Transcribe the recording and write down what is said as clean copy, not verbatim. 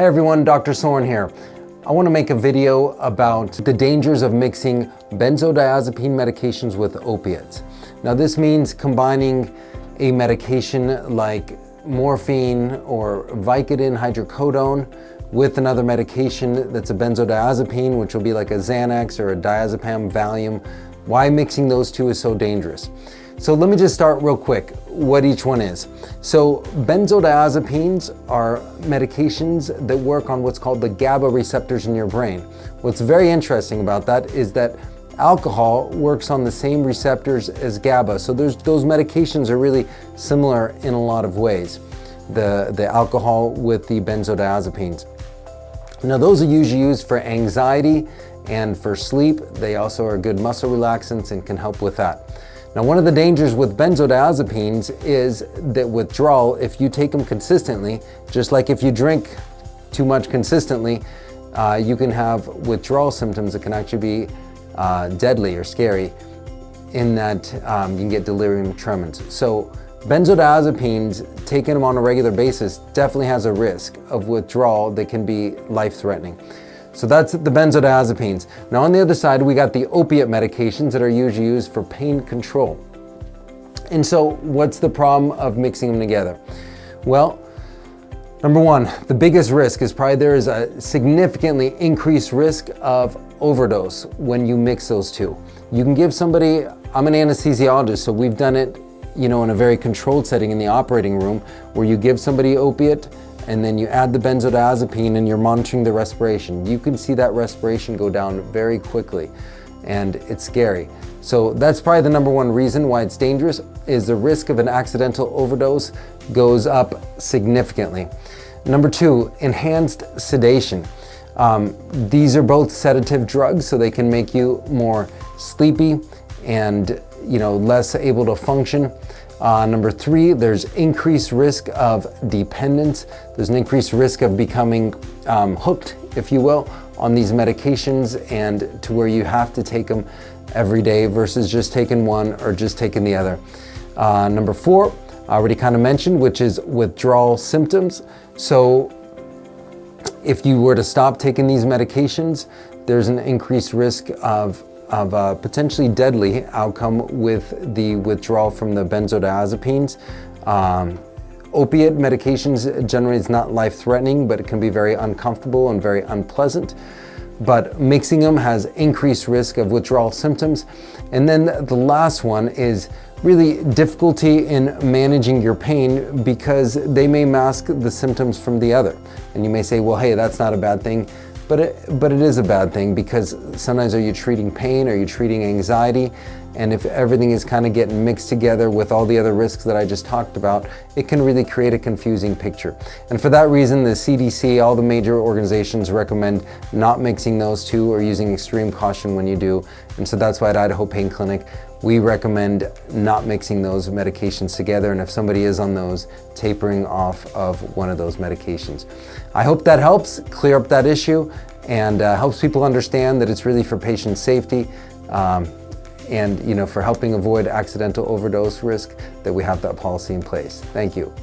Hey everyone, Dr. Sorin here. I want to make a video about the dangers of mixing benzodiazepine medications with opiates. Now this means combining a medication like morphine or Vicodin hydrocodone with another medication that's a benzodiazepine, which will be like a Xanax or a diazepam Valium. Why mixing those two is so dangerous. So let me just start real quick what each one is. So benzodiazepines are medications that work on what's called the GABA receptors in your brain. What's very interesting about that is that alcohol works on the same receptors as GABA. So those medications are really similar in a lot of ways, the alcohol with the benzodiazepines. Now those are usually used for anxiety and for sleep. They also are good muscle relaxants and can help with that. Now, one of the dangers with benzodiazepines is that withdrawal, if you take them consistently, just like if you drink too much consistently, you can have withdrawal symptoms that can actually be deadly or scary, in that you can get delirium tremens. So benzodiazepines, taking them on a regular basis, definitely has a risk of withdrawal that can be life-threatening. So that's the benzodiazepines. Now on the other side, we got the opiate medications that are usually used for pain control. And so what's the problem of mixing them together? Well, number one, the biggest risk is probably there is a significantly increased risk of overdose when you mix those two. You can give somebody, I'm an anesthesiologist, so we've done it, in a very controlled setting in the operating room, where you give somebody opiate and then you add the benzodiazepine and you're monitoring the respiration. You can see that respiration go down very quickly, and it's scary. So that's probably the number one reason why it's dangerous, is the risk of an accidental overdose goes up significantly. Number two, enhanced sedation. These are both sedative drugs, so they can make you more sleepy and less able to function. Number three, there's increased risk of dependence. There's an increased risk of becoming hooked, if you will, on these medications, and to where you have to take them every day versus just taking one or just taking the other. Number four, I already kind of mentioned, which is withdrawal symptoms. So if you were to stop taking these medications, there's an increased risk of a potentially deadly outcome with the withdrawal from the benzodiazepines. Opiate medications generally is not life-threatening, but it can be very uncomfortable and very unpleasant. But mixing them has increased risk of withdrawal symptoms. And then the last one is really difficulty in managing your pain, because they may mask the symptoms from the other. And you may say, well, hey, that's not a bad thing. But it is a bad thing, because sometimes are you treating pain, are you treating anxiety? And if everything is kind of getting mixed together with all the other risks that I just talked about, it can really create a confusing picture. And for that reason, the CDC, all the major organizations recommend not mixing those two, or using extreme caution when you do. And so that's why at Idaho Pain Clinic, we recommend not mixing those medications together, and if somebody is on those, tapering off of one of those medications. I hope that helps clear up that issue, and helps people understand that it's really for patient safety, and for helping avoid accidental overdose risk, that we have that policy in place. Thank you.